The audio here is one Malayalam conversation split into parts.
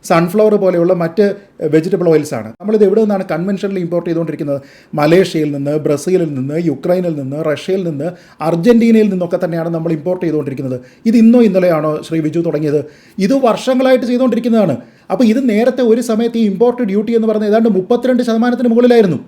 സൺഫ്ലവർ പോലെയുള്ള മറ്റ് വെജിറ്റബിൾ ഓയിൽസാണ്. നമ്മളിത് എവിടെ നിന്നാണ് കൺവെൻഷനലി ഇമ്പോർട്ട് ചെയ്തുകൊണ്ടിരിക്കുന്നത്? മലേഷ്യയിൽ നിന്ന്, ബ്രസീലിൽ നിന്ന്, യുക്രൈനിൽ നിന്ന്, റഷ്യയിൽ നിന്ന്, അർജൻറ്റീനയിൽ നിന്നൊക്കെ തന്നെയാണ് നമ്മൾ ഇമ്പോർട്ട് ചെയ്തുകൊണ്ടിരിക്കുന്നത്. ഇത് ഇന്നോ ഇന്നലെയാണോ ശ്രീ വിജു തുടങ്ങിയത്? ഇത് വർഷങ്ങളായിട്ട് ചെയ്തുകൊണ്ടിരിക്കുന്നതാണ്. അപ്പോൾ ഇത് നേരത്തെ ഒരു സമയത്ത് ഈ ഇമ്പോർട്ട് ഡ്യൂട്ടി എന്ന് പറയുന്നത് ഏതാണ്ട് 32% മുകളിലായിരുന്നു.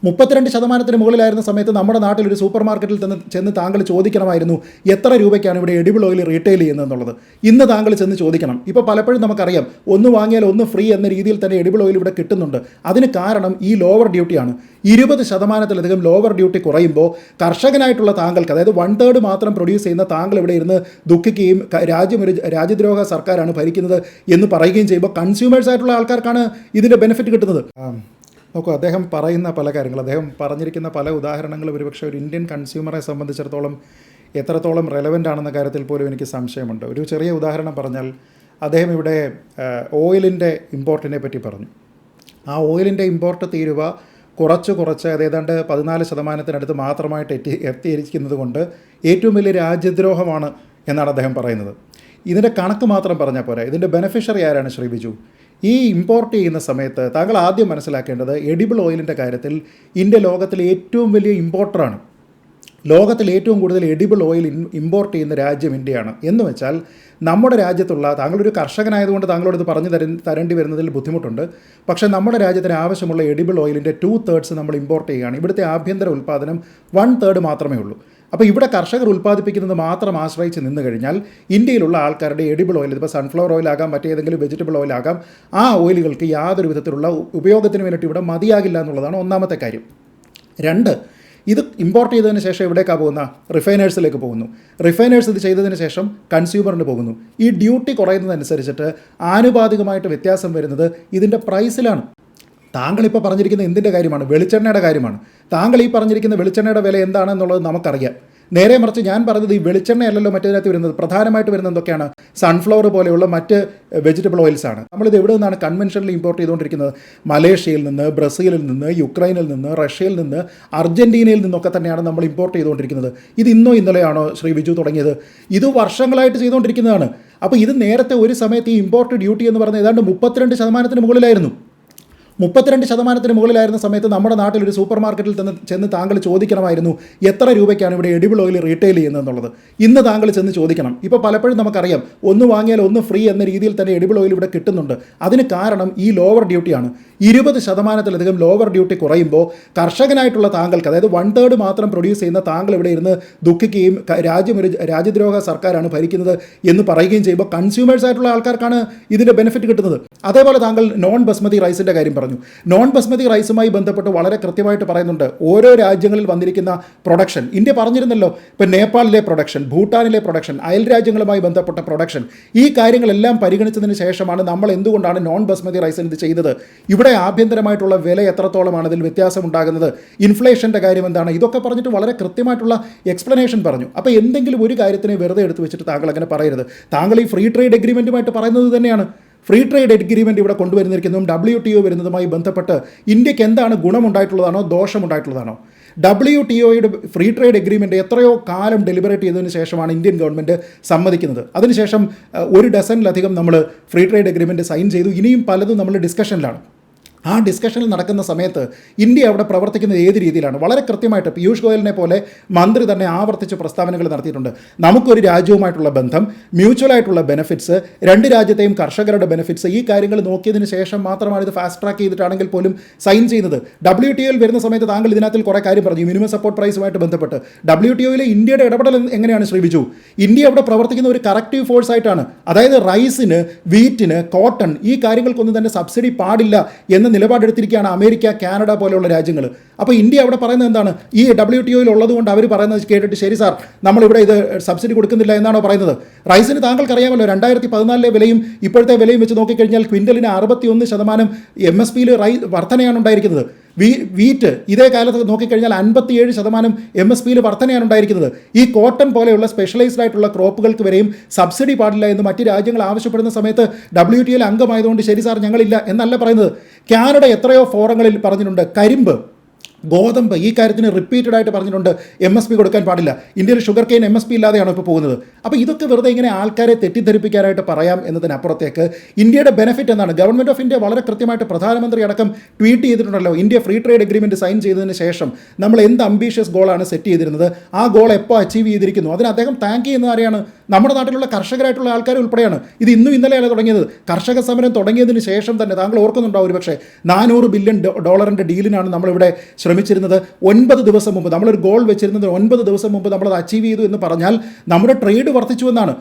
32% മുകളിലായിരുന്ന സമയത്ത് നമ്മുടെ നാട്ടിൽ ഒരു സൂപ്പർ മാർക്കറ്റിൽ ചെന്ന് താങ്കൾ ചോദിക്കണമായിരുന്നു എത്ര രൂപയ്ക്കാണ് ഇവിടെ എഡിബിൾ ഓയിൽ റീറ്റെയിൽ ചെയ്യുന്നതെന്നുള്ളത്. ഇന്ന് താങ്കൾ ചെന്ന് ചോദിക്കണം. ഇപ്പോൾ പലപ്പോഴും നമുക്കറിയാം, ഒന്ന് വാങ്ങിയാൽ ഒന്ന് ഫ്രീ എന്ന രീതിയിൽ തന്നെ എഡിബിൾ ഓയിൽ ഇവിടെ കിട്ടുന്നുണ്ട്. അതിന് കാരണം ഈ ലോവർ ഡ്യൂട്ടിയാണ്. 20%-ലധികം ലോവർ ഡ്യൂട്ടി കുറയുമ്പോൾ കർഷകനായിട്ടുള്ള താങ്കൾക്ക്, അതായത് 1/3 മാത്രം പ്രൊഡ്യൂസ് ചെയ്യുന്ന താങ്കൾ ഇവിടെ ഇരുന്ന് ദുഃഖിക്കുകയും രാജ്യം ഒരു രാജ്യദ്രോഹ സർക്കാരാണ് ഭരിക്കുന്നത് എന്ന് പറയുകയും ചെയ്യുമ്പോൾ കൺസ്യൂമേഴ്സ് ആയിട്ടുള്ള ആൾക്കാർക്കാണ് ഇതിൻ്റെ ബെനിഫിറ്റ് കിട്ടുന്നത്. നോക്കൂ, അദ്ദേഹം പറയുന്ന പല കാര്യങ്ങൾ, അദ്ദേഹം പറഞ്ഞിരിക്കുന്ന പല ഉദാഹരണങ്ങൾ ഒരുപക്ഷെ ഒരു ഇന്ത്യൻ കൺസ്യൂമറെ സംബന്ധിച്ചിടത്തോളം എത്രത്തോളം റെലവൻ്റ് ആണെന്ന കാര്യത്തിൽ പോലും എനിക്ക് സംശയമുണ്ട്. ഒരു ചെറിയ ഉദാഹരണം പറഞ്ഞാൽ, അദ്ദേഹം ഇവിടെ ഓയിലിൻ്റെ ഇമ്പോർട്ടിനെ പറ്റി പറഞ്ഞു. ആ ഓയിലിൻ്റെ ഇമ്പോർട്ട് തീരുവ കുറച്ച് അത് ഏതാണ്ട് 14% മാത്രമായിട്ട് എത്തിയിരിക്കുന്നത് കൊണ്ട് ഏറ്റവും വലിയ രാജ്യദ്രോഹമാണ് എന്നാണ് അദ്ദേഹം പറയുന്നത്. ഇതിൻ്റെ കണക്ക് മാത്രം പറഞ്ഞാൽ പോരാ, ഇതിൻ്റെ ബെനഫിഷ്യറി ആരാണ് ശ്രീ ബിജു? ഈ ഇമ്പോർട്ട് ചെയ്യുന്ന സമയത്ത് താങ്കൾ ആദ്യം മനസ്സിലാക്കേണ്ടത്, എഡിബിൾ ഓയിലിൻ്റെ കാര്യത്തിൽ ഇന്ത്യ ലോകത്തിലെ ഏറ്റവും വലിയ ഇമ്പോർട്ടറാണ്. ലോകത്തിൽ ഏറ്റവും കൂടുതൽ എഡിബിൾ ഓയിൽ ഇമ്പോർട്ട് ചെയ്യുന്ന രാജ്യം ഇന്ത്യയാണ്. എന്ന് വെച്ചാൽ നമ്മുടെ രാജ്യത്തുള്ള, താങ്കളൊരു കർഷകനായതുകൊണ്ട് താങ്കളോട് പറഞ്ഞു തരേണ്ടി വരുന്നതിൽ ബുദ്ധിമുട്ടുണ്ട്. പക്ഷേ നമ്മുടെ രാജ്യത്തിന് ആവശ്യമുള്ള എഡിബിൾ ഓയിലിൻ്റെ 2/3 നമ്മൾ ഇമ്പോർട്ട് ചെയ്യുകയാണ്. ഇവിടുത്തെ ആഭ്യന്തര ഉൽപ്പാദനം 1/3 മാത്രമേ ഉള്ളൂ. അപ്പോൾ ഇവിടെ കർഷകർ ഉൽപ്പാദിപ്പിക്കുന്നത് മാത്രം ആശ്രയിച്ച് നിന്ന് കഴിഞ്ഞാൽ ഇന്ത്യയിലുള്ള ആൾക്കാരുടെ എഡിബിൾ ഓയിൽ, ഇപ്പോൾ സൺഫ്ലവർ ഓയിലാകാം, മറ്റേതെങ്കിലും വെജിറ്റബിൾ ഓയിലാകാം, ആ ഓയിലുകൾക്ക് യാതൊരു വിധത്തിലുള്ള ഉപയോഗത്തിന് വേണ്ടിയിട്ട് ഇവിടെ മതിയാകില്ല എന്നുള്ളതാണ് ഒന്നാമത്തെ കാര്യം. 2, ഇത് ഇമ്പോർട്ട് ചെയ്തതിന് ശേഷം എവിടേക്കാണ് പോകുന്ന? റിഫൈനേഴ്സിലേക്ക് പോകുന്നു. റിഫൈനേഴ്സ് ഇത് ചെയ്തതിന് ശേഷം കൺസ്യൂമറിന് പോകുന്നു. ഈ ഡ്യൂട്ടി കുറയുന്നതനുസരിച്ചിട്ട് ആനുപാതികമായിട്ട് വ്യത്യാസം വരുന്നത് ഇതിൻ്റെ പ്രൈസിലാണ്. താങ്കളിപ്പോൾ പറഞ്ഞിരിക്കുന്ന എന്തിൻ്റെ കാര്യമാണ്? വെളിച്ചെണ്ണയുടെ കാര്യമാണ്. താങ്കൾ ഈ പറഞ്ഞിരിക്കുന്ന വെളിച്ചെണ്ണയുടെ വില എന്താണെന്നുള്ളത് നമുക്കറിയാം. നേരെ മറിച്ച് ഞാൻ പറഞ്ഞത് ഈ വെളിച്ചെണ്ണയല്ലല്ലോ മറ്റേതിനകത്ത് വരുന്നത്. പ്രധാനമായിട്ട് വരുന്നത് എന്തൊക്കെയാണ്? സൺഫ്ലവർ പോലെയുള്ള മറ്റ് വെജിറ്റബിൾ ഓയിൽസാണ്. നമ്മളിത് എവിടെ നിന്നാണ് കൺവെൻഷനലി ഇമ്പോർട്ട് ചെയ്തുകൊണ്ടിരിക്കുന്നത്? മലേഷ്യയിൽ നിന്ന്, ബ്രസീലിൽ നിന്ന്, യുക്രൈനിൽ നിന്ന്, റഷ്യയിൽ നിന്ന്, അർജൻറ്റീനയിൽ നിന്നൊക്കെ തന്നെയാണ് നമ്മൾ ഇമ്പോർട്ട് ചെയ്തുകൊണ്ടിരിക്കുന്നത്. ഇത് ഇന്നോ ഇന്നലെയാണോ ശ്രീ വിജു തുടങ്ങിയത്? ഇത് വർഷങ്ങളായിട്ട് ചെയ്തുകൊണ്ടിരിക്കുന്നതാണ്. അപ്പോൾ ഇത് നേരത്തെ ഒരു സമയത്ത് ഈ ഇമ്പോർട്ട് ഡ്യൂട്ടി എന്ന് പറയുന്നത് ഏതാണ്ട് 32% മുകളിലായിരുന്നു. 32% മുകളിലായിരുന്ന സമയത്ത് നമ്മുടെ നാട്ടിൽ ഒരു സൂപ്പർ മാർക്കറ്റിൽ ചെന്ന് താങ്കൾ ചോദിക്കണമായിരുന്നു എത്ര രൂപയ്ക്കാണ് ഇവിടെ എഡിബിൾ ഓയിൽ റീറ്റെയിൽ ചെയ്യുന്നതെന്നുള്ളത്. ഇന്ന് താങ്കൾ ചെന്ന് ചോദിക്കണം. ഇപ്പോൾ പലപ്പോഴും നമുക്കറിയാം, ഒന്ന് വാങ്ങിയാൽ ഒന്ന് ഫ്രീ എന്ന രീതിയിൽ തന്നെ എഡിബിൾ ഓയിൽ ഇവിടെ കിട്ടുന്നുണ്ട്. അതിന് കാരണം ഈ ലോവർ ഡ്യൂട്ടിയാണ്. 20%-ലധികം ലോവർ ഡ്യൂട്ടി കുറയുമ്പോൾ കർഷകനായിട്ടുള്ള താങ്കൾക്ക്, അതായത് 1/3 മാത്രം പ്രൊഡ്യൂസ് ചെയ്യുന്ന താങ്കൾ ഇവിടെ ഇരുന്ന് ദുഃഖിക്കുകയും രാജ്യം ഒരു രാജ്യദ്രോഹ സർക്കാരാണ് ഭരിക്കുന്നത് എന്ന് പറയുകയും ചെയ്യുമ്പോൾ കൺസ്യൂമേഴ്സ് ആയിട്ടുള്ള ആൾക്കാർക്കാണ് ഇതിൻ്റെ ബെനിഫിറ്റ് കിട്ടുന്നത്. അതേപോലെ താങ്കൾ നോൺ ബസ്മതി റൈസിൻ്റെ കാര്യം പറഞ്ഞു. നോൺ ബസ്മതി റൈസുമായി ബന്ധപ്പെട്ട് വളരെ കൃത്യമായിട്ട് പറയുന്നുണ്ട് ഓരോ രാജ്യങ്ങളിൽ വന്നിരിക്കുന്ന പ്രൊഡക്ഷൻ. ഇന്ത്യ പറഞ്ഞിരുന്നല്ലോ, ഇപ്പോൾ നേപ്പാളിലെ പ്രൊഡക്ഷൻ, ഭൂട്ടാനിലെ പ്രൊഡക്ഷൻ, അയൽ രാജ്യങ്ങളുമായി ബന്ധപ്പെട്ട പ്രൊഡക്ഷൻ, ഈ കാര്യങ്ങളെല്ലാം പരിഗണിച്ചതിന് ശേഷമാണ് നമ്മൾ എന്തുകൊണ്ടാണ് നോൺ ബസ്മതി റൈസിന് ഇത് ചെയ്തത്. ഇവിടെ ആഭ്യന്തരമായിട്ടുള്ള വില എത്രത്തോളമാണ് ഇതിൽ വ്യത്യാസം ഉണ്ടാകുന്നത്, ഇൻഫ്ലേഷൻ്റെ കാര്യം എന്താണ്, ഇതൊക്കെ പറഞ്ഞിട്ട് വളരെ കൃത്യമായിട്ടുള്ള എക്സ്പ്ലനേഷൻ പറഞ്ഞു. അപ്പോൾ എന്തെങ്കിലും ഒരു കാര്യത്തിനെ വെറുതെ എടുത്ത് വെച്ചിട്ട് താങ്കൾ അങ്ങനെ പറയരുത്. താങ്കൾ ഈ ഫ്രീ ട്രേഡ് എഗ്രിമെൻറ്റുമായിട്ട് പറയുന്നത് തന്നെയാണ്. ഫ്രീ ട്രേഡ് എഗ്രിമെൻറ്റ് ഇവിടെ കൊണ്ടുവരുന്നിരിക്കുന്നതും WTO വരുന്നതുമായി ബന്ധപ്പെട്ട് ഇന്ത്യക്ക് എന്താണ് ഗുണമുണ്ടായിട്ടുള്ളതാണോ ദോഷമുണ്ടായിട്ടുള്ളതാണോ? WTOയുടെ ഫ്രീ ട്രേഡ് എഗ്രിമെൻറ്റ് എത്രയോ കാലം ഡെലിബറേറ്റ് ചെയ്തതിന് ശേഷമാണ് ഇന്ത്യൻ ഗവൺമെൻറ് സമ്മതിക്കുന്നത്. അതിനുശേഷം 1 ഡസനിലധികം നമ്മൾ ഫ്രീ ട്രേഡ് എഗ്രിമെൻറ്റ് സൈൻ ചെയ്തു. ഇനിയും പലതും നമ്മൾ ഡിസ്കഷനിലാണ്. ആ ഡിസ്കഷനിൽ നടക്കുന്ന സമയത്ത് ഇന്ത്യ അവിടെ പ്രവർത്തിക്കുന്നത് ഏത് രീതിയിലാണ്? വളരെ കൃത്യമായിട്ട് പീയൂഷ് ഗോയലിനെ പോലെ മന്ത്രി തന്നെ ആവർത്തിച്ച് പ്രസ്താവനകൾ നടത്തിയിട്ടുണ്ട്. നമുക്കൊരു രാജ്യവുമായിട്ടുള്ള ബന്ധം, മ്യൂച്വലായിട്ടുള്ള ബെനിഫിറ്റ്സ്, 2 രാജ്യത്തെയും കർഷകരുടെ ബെനിഫിറ്റ്സ്, ഈ കാര്യങ്ങൾ നോക്കിയതിന് ശേഷം മാത്രമാണ് ഇത് ഫാസ്റ്റ് ട്രാക്ക് ചെയ്തിട്ടാണെങ്കിൽ പോലും സൈൻ ചെയ്യുന്നത്. WTOയിൽ വരുന്ന സമയത്ത് താങ്കൾ ഇതിനകത്ത് കുറേ കാര്യം പറഞ്ഞു, മിനിമം സപ്പോർട്ട് പ്രൈസുമായിട്ട് ബന്ധപ്പെട്ട്. WTOയിലെ ഇന്ത്യയുടെ ഇടപെടൽ എങ്ങനെയാണ് ശ്രീ ബിജു? ഇന്ത്യ അവിടെ പ്രവർത്തിക്കുന്ന ഒരു കറക്റ്റീവ് ഫോഴ്സ് ആയിട്ടാണ്. അതായത് റൈസിന്, വീറ്റിന്, കോട്ടൺ, ഈ കാര്യങ്ങൾക്കൊന്നും തന്നെ സബ്സിഡി പാടില്ല എന്ന നിലപാടെടുത്തിരിക്കുകയാണ് അമേരിക്ക, കാനഡ പോലെയുള്ള രാജ്യങ്ങൾ. അപ്പോൾ ഇന്ത്യ അവിടെ പറയുന്നത് എന്താണ്? ഈ WTOയിൽ ഉള്ളതുകൊണ്ട് അവർ പറയുന്നത് കേട്ടിട്ട് ശരി സാർ നമ്മളിവിടെ ഇത് സബ്സിഡി കൊടുക്കുന്നില്ല എന്നാണോ പറയുന്നത്? റൈസിന് താങ്കൾക്കറിയാമല്ലോ 2014 വിലയും ഇപ്പോഴത്തെ വിലയും വെച്ച് നോക്കിക്കഴിഞ്ഞാൽ ക്വിൻ്റലിന് 61% MSPയിൽ വർധനയാണ് ഉണ്ടായിരിക്കുന്നത്. വീറ്റ് ഇതേ കാലത്ത് നോക്കിക്കഴിഞ്ഞാൽ 57% MSPയിൽ വർധനയാണ് ഉണ്ടായിരിക്കുന്നത്. ഈ കോട്ടൺ പോലെയുള്ള സ്പെഷ്യലൈസ്ഡ് ആയിട്ടുള്ള ക്രോപ്പുകൾക്ക് വരെയും സബ്സിഡി പാടില്ല എന്ന് മറ്റ് രാജ്യങ്ങൾ ആവശ്യപ്പെടുന്ന സമയത്ത് WTOയിൽ അംഗമായതുകൊണ്ട് ശരി സാർ ഞങ്ങളില്ല എന്നല്ല പറയുന്നത്. കാനഡ എത്രയോ ഫോറങ്ങളിൽ പറഞ്ഞിട്ടുണ്ട്, ഗോതമ്പ് ഈ കാര്യത്തിന് റിപ്പീറ്റഡ് ആയിട്ട് പറഞ്ഞിട്ടുണ്ട് MSP കൊടുക്കാൻ പാടില്ല. ഇന്ത്യയിൽ ഷുഗർ കെയിൻ MSP ഇല്ലാതെയാണ് ഇപ്പോൾ പോകുന്നത്. അപ്പോൾ ഇതൊക്കെ വെറുതെ ഇങ്ങനെ ആൾക്കാരെ തെറ്റിദ്ധരിപ്പിക്കാനായിട്ട് പറയാം എന്നതിനപ്പുറത്തേക്ക് ഇന്ത്യയുടെ ബെനിഫിറ്റ് എന്താണ്? ഗവൺമെൻറ് ഓഫ് ഇന്ത്യ വളരെ കൃത്യമായിട്ട് പ്രധാനമന്ത്രി അടക്കം ട്വീറ്റ് ചെയ്തിട്ടുണ്ടല്ലോ. India free trade agreement sign ചെയ്തതിന് ശേഷം നമ്മൾ എന്ത് അംബീഷ്യസ് ഗോളാണ് സെറ്റ് ചെയ്തിരുന്നത്, ആ ഗോൾ എപ്പോൾ അച്ചീവ് ചെയ്തിരിക്കുന്നു. അതിന് അദ്ദേഹം താങ്ക് ചെയ്യുന്നത് ആരെയാണ്? നമ്മുടെ നാട്ടിലുള്ള കർഷകരായിട്ടുള്ള ആൾക്കാർ ഉൾപ്പെടെയാണ്. ഇത് ഇന്നും ഇന്നലെയല്ല തുടങ്ങിയത്. കർഷക സമരം തുടങ്ങിയതിന് ശേഷം തന്നെ താങ്കൾ ഓർക്കുന്നുണ്ടാവും ഒരു പക്ഷേ $400 ബില്യൺ ഡീലിനാണ് നമ്മളിവിടെ ശ്രമിച്ചിരുന്നത്. 9 ദിവസം മുമ്പ് നമ്മളൊരു ഗോൾ വെച്ചിരുന്നത് 9 ദിവസം മുമ്പ് നമ്മളത് അച്ചീവ് ചെയ്തു എന്ന് പറഞ്ഞാൽ നമ്മുടെ ട്രേഡ് വർദ്ധിച്ചു എന്നാണ്.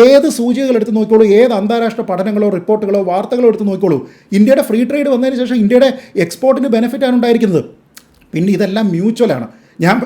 ഏത് സൂചികകൾ എടുത്ത് നോക്കിക്കോളൂ, ഏത് അന്താരാഷ്ട്ര പഠനങ്ങളോ റിപ്പോർട്ടുകളോ വാർത്തകളോ എടുത്ത് നോക്കിക്കോളൂ, ഇന്ത്യയുടെ ഫ്രീ ട്രേഡ് വന്നതിന് ശേഷം ഇന്ത്യയുടെ എക്സ്പോർട്ടിന് ബെനിഫിറ്റാണ് ഉണ്ടായിരിക്കുന്നത്. പിന്നെ ഇതെല്ലാം മ്യൂച്വലാണ്. ഞാൻ